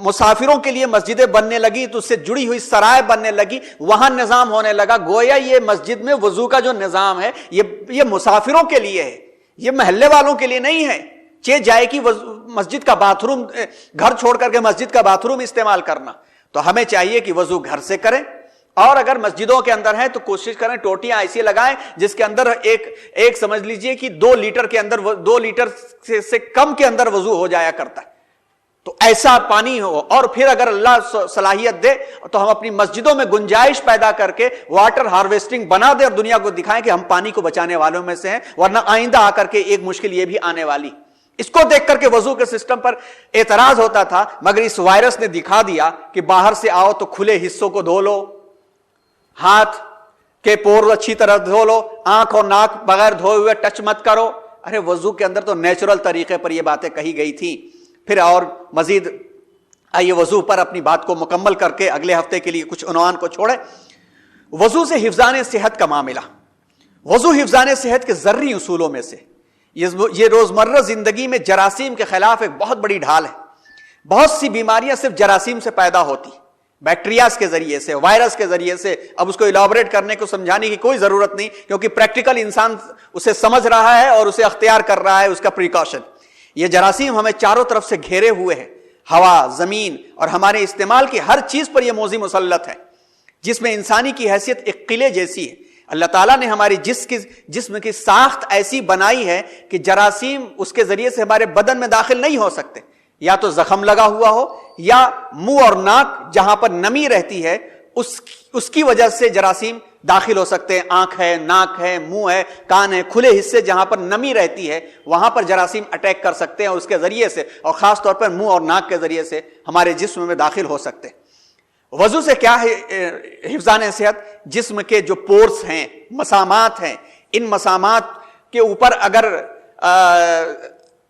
مسافروں کے لیے مسجدیں بننے لگی تو اس سے جڑی ہوئی سرائے بننے لگی, وہاں نظام ہونے لگا. گویا یہ مسجد میں وضو کا جو نظام ہے یہ مسافروں کے لیے ہے, یہ محلے والوں کے لیے نہیں ہے. جائے کہ مسجد کا باتھ روم, گھر چھوڑ کر کے مسجد کا باتھ روم استعمال کرنا. تو ہمیں چاہیے کہ وضو گھر سے کریں, اور اگر مسجدوں کے اندر ہے تو کوشش کریں ٹوٹیاں ایسی لگائیں جس کے اندر ایک سمجھ لیجئے کہ 2 لیٹر کے اندر 2 لیٹر سے کم کے اندر وضو ہو جایا کرتا ہے. تو ایسا پانی ہو. اور پھر اگر اللہ صلاحیت دے تو ہم اپنی مسجدوں میں گنجائش پیدا کر کے واٹر ہارویسٹنگ بنا دیں اور دنیا کو دکھائیں کہ ہم پانی کو بچانے والوں میں سے ہیں. ورنہ آئندہ آ کر کے ایک مشکل یہ بھی آنے والی. اس کو دیکھ کر کے وضو کے سسٹم پر اعتراض ہوتا تھا, مگر اس وائرس نے دکھا دیا کہ باہر سے آؤ تو کھلے حصوں کو دھو لو, ہاتھ کے پور اچھی طرح دھو لو, آنکھ اور ناک بغیر دھوئے ہوئے ٹچ مت کرو. ارے وضو کے اندر تو نیچرل طریقے پر یہ باتیں کہی گئی تھی. پھر اور مزید آئیے وضو پر اپنی بات کو مکمل کر کے اگلے ہفتے کے لیے کچھ عنوان کو چھوڑیں. وضو سے حفظان صحت کا معاملہ. وضو حفظان صحت کے ذرعی اصولوں میں سے یہ روزمرہ زندگی میں جراثیم کے خلاف ایک بہت بڑی ڈھال ہے. بہت سی بیماریاں صرف جراثیم سے پیدا ہوتی, بیکٹیریاز کے ذریعے سے, وائرس کے ذریعے سے. اب اس کو الیبوریٹ کرنے کو سمجھانے کی کوئی ضرورت نہیں, کیونکہ پریکٹیکل انسان اسے سمجھ رہا ہے اور اسے اختیار کر رہا ہے اس کا پریکاشن. یہ جراثیم ہمیں چاروں طرف سے گھیرے ہوئے ہیں, ہوا, زمین اور ہمارے استعمال کی ہر چیز پر یہ موذی مسلط ہے, جس میں انسانی کی حیثیت ایک قلعے جیسی ہے. اللہ تعالیٰ نے ہماری جسم کی ساخت ایسی بنائی ہے کہ جراثیم اس کے ذریعے سے ہمارے بدن میں داخل نہیں ہو سکتے. یا تو زخم لگا ہوا ہو, یا منہ اور ناک جہاں پر نمی رہتی ہے اس کی وجہ سے جراثیم داخل ہو سکتے ہیں. آنکھ ہے, ناک ہے, منہ ہے, کان ہے, کھلے حصے جہاں پر نمی رہتی ہے وہاں پر جراثیم اٹیک کر سکتے ہیں, اور اس کے ذریعے سے, اور خاص طور پر منہ اور ناک کے ذریعے سے ہمارے جسم میں داخل ہو سکتے ہیں. وضو سے کیا ہے حفظان صحت؟ جسم کے جو پورس ہیں, مسامات ہیں, ان مسامات کے اوپر اگر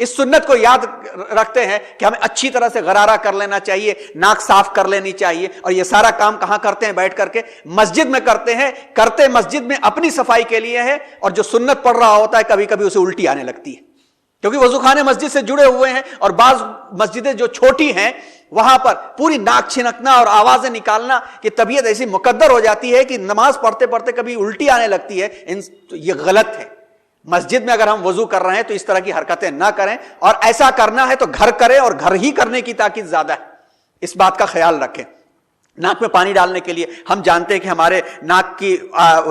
اس سنت کو یاد رکھتے ہیں کہ ہمیں اچھی طرح سے غرارہ کر لینا چاہیے, ناک صاف کر لینی چاہیے, اور یہ سارا کام کہاں کرتے ہیں؟ بیٹھ کر کے مسجد میں کرتے ہیں. کرتے مسجد میں اپنی صفائی کے لیے ہے, اور جو سنت پڑھ رہا ہوتا ہے کبھی کبھی اسے الٹی آنے لگتی ہے, کیونکہ وضو خانے مسجد سے جڑے ہوئے ہیں. اور بعض مسجدیں جو چھوٹی ہیں وہاں پر پوری ناک چھنکنا اور آوازیں نکالنا کی طبیعت ایسی مقدر ہو جاتی ہے کہ نماز پڑھتے پڑھتے کبھی الٹی آنے لگتی ہے. یہ غلط ہے. مسجد میں اگر ہم وضو کر رہے ہیں تو اس طرح کی حرکتیں نہ کریں, اور ایسا کرنا ہے تو گھر کریں, اور گھر ہی کرنے کی تاکید زیادہ ہے. اس بات کا خیال رکھیں. ناک میں پانی ڈالنے کے لیے ہم جانتے ہیں کہ ہمارے ناک کی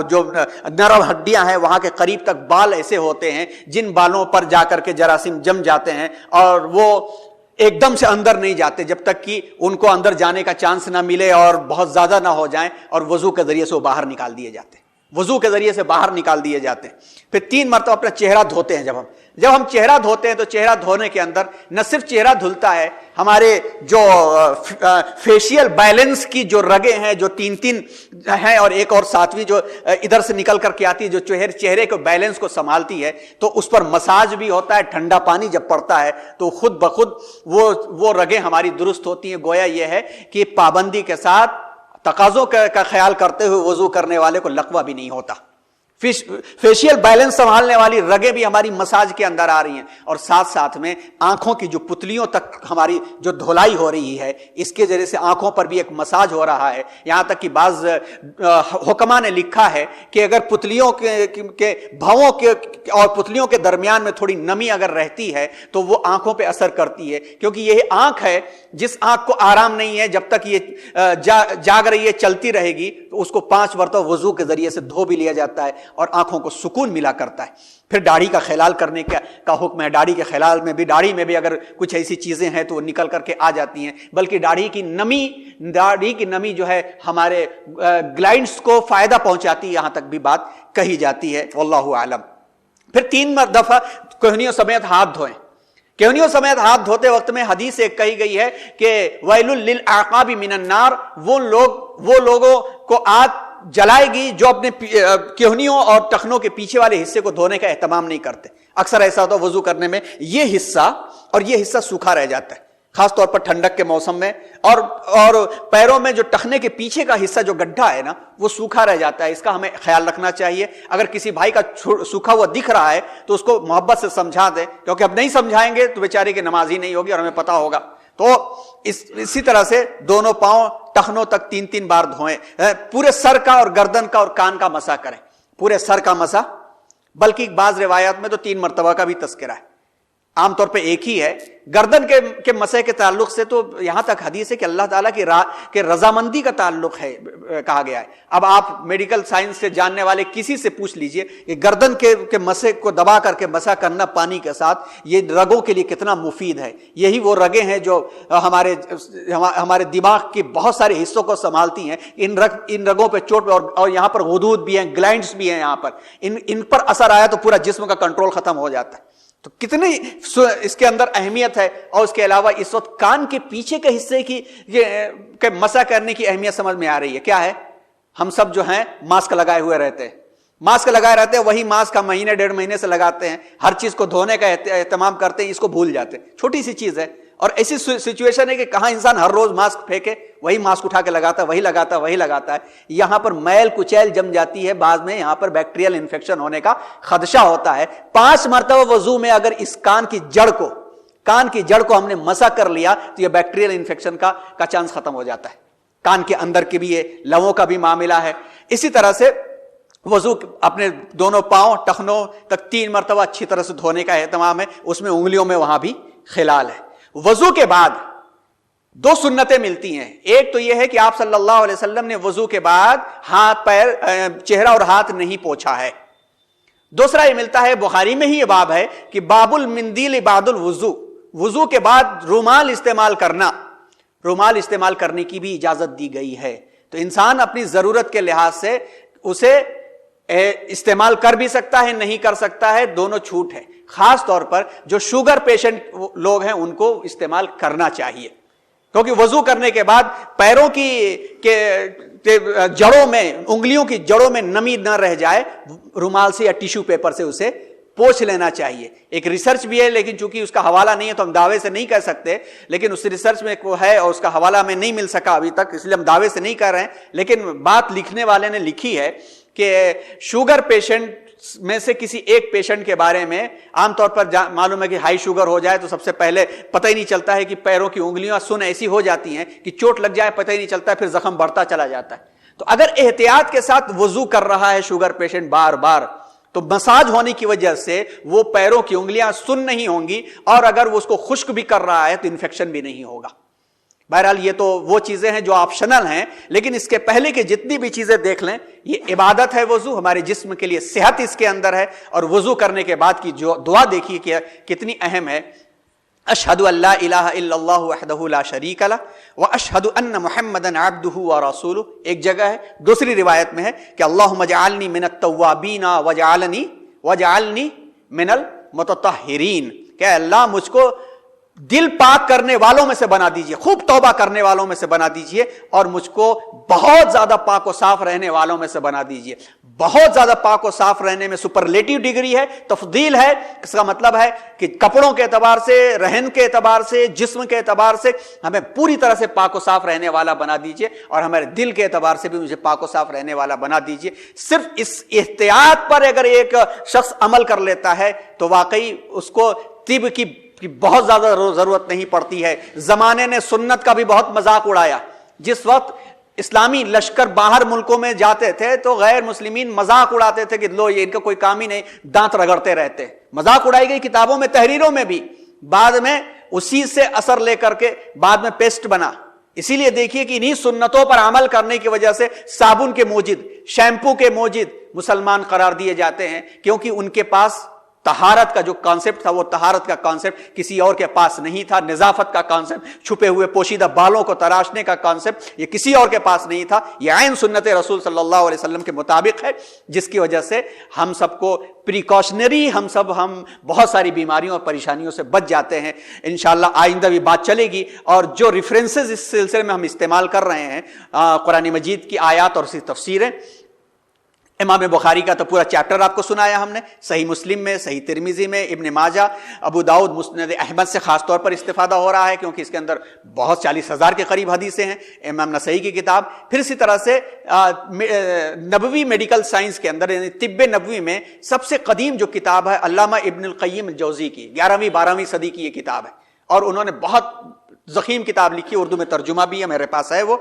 جو نرم ہڈیاں ہیں وہاں کے قریب تک بال ایسے ہوتے ہیں جن بالوں پر جا کر کے جراثیم جم جاتے ہیں, اور وہ ایک دم سے اندر نہیں جاتے جب تک کہ ان کو اندر جانے کا چانس نہ ملے اور بہت زیادہ نہ ہو جائیں, اور وضو کے ذریعے سے وہ باہر نکال دیے جاتے ہیں. وضو کے ذریعے سے باہر نکال دیے جاتے ہیں. پھر 3 مرتبہ اپنا چہرہ دھوتے ہیں. جب ہم چہرہ دھوتے ہیں تو چہرہ دھونے کے اندر نہ صرف چہرہ دھلتا ہے, ہمارے جو فیشیل بیلنس کی جو رگیں ہیں جو 3 ہیں, اور ایک اور 7ویں جو ادھر سے نکل کر کے آتی ہے جو چہرے کو بیلنس کو سنبھالتی ہے, تو اس پر مساج بھی ہوتا ہے. ٹھنڈا پانی جب پڑتا ہے تو خود بخود وہ رگیں ہماری درست ہوتی ہیں. گویا یہ ہے کہ پابندی کے ساتھ تقاضوں کا خیال کرتے ہوئے وضو کرنے والے کو لقوہ بھی نہیں ہوتا. فیشیل بیلنس سنبھالنے والی رگیں بھی ہماری مساج کے اندر آ رہی ہیں, اور ساتھ میں آنکھوں کی جو پتلیوں تک ہماری جو دھلائی ہو رہی ہے اس کے ذریعے سے آنکھوں پر بھی ایک مساج ہو رہا ہے. یہاں تک کہ بعض حکماء نے لکھا ہے کہ اگر پتلیوں کے بھووں کے اور پتلیوں کے درمیان میں تھوڑی نمی اگر رہتی ہے تو وہ آنکھوں پہ اثر کرتی ہے, کیونکہ یہ آنکھ ہے جس آنکھ کو آرام نہیں ہے جب تک یہ جاگ رہی ہے, چلتی رہے گی, تو اس کو 5 مرتبہ وضو کے ذریعے سے دھو بھی لیا جاتا ہے اور آنکھوں کو سکون ملا کرتا ہے. پھر داڑھی کا خلال کرنے کا حکم ہے. داڑھی کے خلال میں بھی, داڑھی میں بھی اگر کچھ ایسی چیزیں ہیں تو وہ نکل کر کے آ جاتی ہیں, بلکہ داڑھی کی نمی جو ہے ہمارے گلائنڈز کو فائدہ پہنچاتی ہے, یہاں تک بھی بات کہی جاتی ہے. واللہ اعلم. پھر 3 دفعہ کہنیوں سمیت ہاتھ دھوئیں. کہنیوں سمیت ہاتھ دھوتے وقت میں حدیث ایک کہی گئی ہے کہ ویل للعقاب من النار, وہ لوگوں کو آگ جلائے گی جو اپنے کہنیوں اور ٹخنوں کے پیچھے والے حصے کو دھونے کا اہتمام نہیں کرتے. اکثر ایسا ہوتا ہے وضو کرنے میں یہ حصہ سوکھا رہ جاتا ہے, خاص طور پر ٹھنڈک کے موسم میں, اور پیروں میں جو ٹخنے کے پیچھے کا حصہ جو گڈھا ہے نا وہ سوکھا رہ جاتا ہے. اس کا ہمیں خیال رکھنا چاہیے. اگر کسی بھائی کا سوکھا ہوا دکھ رہا ہے تو اس کو محبت سے سمجھا دے, کیونکہ اب نہیں سمجھائیں گے تو بیچارے کی نماز ہی نہیں ہوگی اور ہمیں پتا ہوگا. تو اسی طرح سے دونوں پاؤں ٹخنوں تک 3 بار دھوئیں. پورے سر کا اور گردن کا اور کان کا مسح کریں. پورے سر کا مسح, بلکہ بعض روایات میں تو 3 مرتبہ کا بھی تذکرہ ہے, عام طور پہ ایک ہی ہے. گردن کے مسح کے تعلق سے تو یہاں تک حدیث ہے کہ اللہ تعالیٰ کی رضامندی کا تعلق ہے کہا گیا ہے. اب آپ میڈیکل سائنس سے جاننے والے کسی سے پوچھ لیجئے کہ گردن کے مسح کو دبا کر کے مسح کرنا پانی کے ساتھ یہ رگوں کے لیے کتنا مفید ہے. یہی وہ رگیں ہیں جو ہمارے دماغ کے بہت سارے حصوں کو سنبھالتی ہیں. ان رگوں پہ چوٹ اور یہاں پر غدود بھی ہیں, گلینڈز بھی ہیں, یہاں پر ان پر اثر آیا تو پورا جسم کا کنٹرول ختم ہو جاتا ہے. تو کتنی اس کے اندر اہمیت ہے. اور اس کے علاوہ اس وقت کان کے پیچھے کے حصے کی مسح کرنے کی اہمیت سمجھ میں آ رہی ہے. کیا ہے؟ ہم سب جو ہیں ماسک لگائے ہوئے رہتے ہیں, وہی ماسک ہم مہینے 1.5 مہینے سے لگاتے ہیں, ہر چیز کو دھونے کا اہتمام کرتے ہیں, اس کو بھول جاتے ہیں. چھوٹی سی چیز ہے, اور ایسی سچویشن ہے کہ کہاں انسان ہر روز ماسک پھینکے, وہی ماسک اٹھا کے لگاتا ہے, وہی لگاتا ہے. یہاں پر میل کچیل جم جاتی ہے, بعض میں یہاں پر بیکٹیریل انفیکشن ہونے کا خدشہ ہوتا ہے. 5 مرتبہ وضو میں اگر اس کان کی جڑ کو ہم نے مسح کر لیا تو یہ بیکٹیریل انفیکشن کا چانس ختم ہو جاتا ہے. کان کے اندر کے بھی یہ لووں کا بھی معاملہ ہے. اسی طرح سے وضو اپنے دونوں پاؤں ٹخنوں تک 3 مرتبہ اچھی طرح سے دھونے کا اہتمام ہے. اس میں انگلیوں میں وہاں بھی خلال ہے. وضو کے بعد 2 سنتیں ملتی ہیں. ایک تو یہ ہے کہ آپ صلی اللہ علیہ وسلم نے وضو کے بعد ہاتھ پیر چہرہ اور ہاتھ نہیں پوچھا ہے. دوسرا یہ ملتا ہے, بخاری میں ہی یہ باب ہے کہ باب المندیل بعد الوضو, وضو کے بعد رومال استعمال کرنے کی بھی اجازت دی گئی ہے. تو انسان اپنی ضرورت کے لحاظ سے اسے استعمال کر بھی سکتا ہے, نہیں کر سکتا ہے, دونوں چھوٹ ہے. خاص طور پر جو شوگر پیشنٹ لوگ ہیں ان کو استعمال کرنا چاہیے, کیونکہ وضو کرنے کے بعد پیروں کی جڑوں میں, انگلیوں کی جڑوں میں نمی نہ رہ جائے, رومال سے یا ٹیشو پیپر سے اسے پوچھ لینا چاہیے. ایک ریسرچ بھی ہے لیکن چونکہ اس کا حوالہ نہیں ہے تو ہم دعوے سے نہیں کہہ سکتے, لیکن اس ریسرچ میں وہ ہے اور اس کا حوالہ ہمیں نہیں مل سکا ابھی تک, اس لیے ہم دعوے سے نہیں کہہ رہے ہیں. لیکن بات لکھنے والے نے لکھی ہے کہ شوگر پیشنٹ میں سے کسی ایک پیشنٹ کے بارے میں عام طور پر معلوم ہے کہ ہائی شوگر ہو جائے تو سب سے پہلے پتہ ہی نہیں چلتا ہے کہ پیروں کی انگلیاں سن ایسی ہو جاتی ہیں کہ چوٹ لگ جائے پتہ ہی نہیں چلتا ہے, پھر زخم بڑھتا چلا جاتا ہے. تو اگر احتیاط کے ساتھ وضو کر رہا ہے شوگر پیشنٹ بار بار, تو مساج ہونے کی وجہ سے وہ پیروں کی انگلیاں سن نہیں ہوں گی, اور اگر وہ اس کو خشک بھی کر رہا ہے تو انفیکشن بھی نہیں ہوگا. بہرحال یہ تو وہ چیزیں ہیں جو آپشنل ہیں, لیکن اس کے پہلے کہ جتنی بھی چیزیں دیکھ لیں, یہ عبادت ہے وضو, ہمارے جسم کے لیے صحت اس کے اندر ہے. اور وضو کرنے کے بعد کی جو دعا دیکھیے کہ کتنی اہم ہے. اشہد ان لا الہ الا اللہ وحدہ لا شریک لہ واشہد ان محمدا عبدہ ورسولہ ایک جگہ ہے. دوسری روایت میں ہے کہ اللہم اجعلنی من التوابین واجعلنی من المتطہرین, کہ اللہ مجھ کو دل پاک کرنے والوں میں سے بنا دیجئے, خوب توبہ کرنے والوں میں سے بنا دیجئے, اور مجھ کو بہت زیادہ پاک و صاف رہنے والوں میں سے بنا دیجئے. بہت زیادہ پاک و صاف رہنے میں سپرلیٹیو ڈگری ہے, تفضیل ہے. اس کا مطلب ہے کہ کپڑوں کے اعتبار سے, رہن کے اعتبار سے, جسم کے اعتبار سے ہمیں پوری طرح سے پاک و صاف رہنے والا بنا دیجئے, اور ہمارے دل کے اعتبار سے بھی مجھے پاک و صاف رہنے والا بنا دیجئے. صرف اس احتیاط پر اگر ایک شخص عمل کر لیتا ہے تو واقعی اس کو طب کی بہت زیادہ ضرورت نہیں پڑتی ہے. زمانے نے سنت کا بھی بہت مذاق اڑایا. جس وقت اسلامی لشکر باہر ملکوں میں جاتے تھے تو غیر مسلمین مذاق اڑاتے تھے کہ لو یہ ان کا کوئی کام ہی نہیں, دانت رگڑتے رہتے. مذاق اڑائی گئی کتابوں میں, تحریروں میں بھی. بعد میں اسی سے اثر لے کر کے بعد میں پیسٹ بنا. اسی لیے دیکھیے کہ انہی سنتوں پر عمل کرنے کی وجہ سے صابن کے موجد, شیمپو کے موجد مسلمان قرار دیے جاتے ہیں, کیونکہ ان کے پاس طہارت کا جو کانسیپٹ تھا وہ طہارت کا کانسیپٹ کسی اور کے پاس نہیں تھا. نظافت کا کانسیپٹ, چھپے ہوئے پوشیدہ بالوں کو تراشنے کا کانسیپٹ, یہ کسی اور کے پاس نہیں تھا. یہ عین سنت رسول صلی اللہ علیہ وسلم کے مطابق ہے, جس کی وجہ سے ہم سب کو پریکاشنری ہم بہت ساری بیماریوں اور پریشانیوں سے بچ جاتے ہیں. انشاءاللہ آئندہ بھی بات چلے گی. اور جو ریفرنسز اس سلسلے میں ہم استعمال کر رہے ہیں, قرآن مجید کی آیات اور اس کی تفسیریں, امام بخاری کا تو پورا چیپٹر آپ کو سنایا ہم نے, صحیح مسلم میں, صحیح ترمذی میں, ابن ماجہ, ابو داؤد, مسند احمد سے خاص طور پر استفادہ ہو رہا ہے کیونکہ اس کے اندر بہت 40,000 کے قریب حدیثیں ہیں. امام نسائی کی کتاب, پھر اسی طرح سے نبوی میڈیکل سائنس کے اندر یعنی طب نبوی میں سب سے قدیم جو کتاب ہے علامہ ابن القیم الجوزی کی, 11ویں 12ویں صدی کی یہ کتاب ہے, اور انہوں نے بہت ضخیم کتاب لکھی, اردو میں ترجمہ بھی ہے, میرے پاس ہے وہ.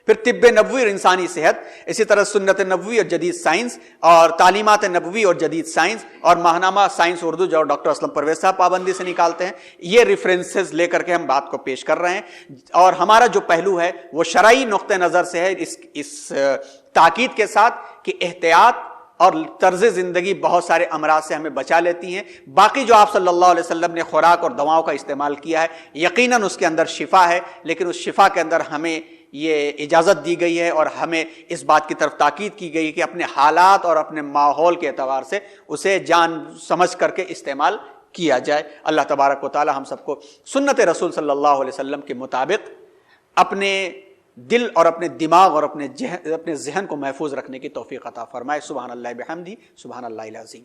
پھر طب نبوی اور انسانی صحت, اسی طرح سنت نبوی اور جدید سائنس, اور تعلیمات نبوی اور جدید سائنس, اور ماہنامہ سائنس اردو جو ڈاکٹر اسلم پرویز صاحب پابندی سے نکالتے ہیں. یہ ریفرنسز لے کر کے ہم بات کو پیش کر رہے ہیں, اور ہمارا جو پہلو ہے وہ شرعی نقطہ نظر سے ہے, اس تاکید کے ساتھ کہ احتیاط اور طرز زندگی بہت سارے امراض سے ہمیں بچا لیتی ہیں. باقی جو آپ صلی اللہ علیہ وسلم نے خوراک اور دواؤں کا استعمال کیا ہے یقیناً اس کے اندر شفا ہے, لیکن اس شفا کے اندر ہمیں یہ اجازت دی گئی ہے اور ہمیں اس بات کی طرف تاکید کی گئی کہ اپنے حالات اور اپنے ماحول کے اعتبار سے اسے جان سمجھ کر کے استعمال کیا جائے. اللہ تبارک و تعالی ہم سب کو سنت رسول صلی اللہ علیہ وسلم کے مطابق اپنے دل اور اپنے دماغ اور اپنے ذہن کو محفوظ رکھنے کی توفیق عطا فرمائے. سبحان اللہ بحمدہ, سبحان اللہ العظیم.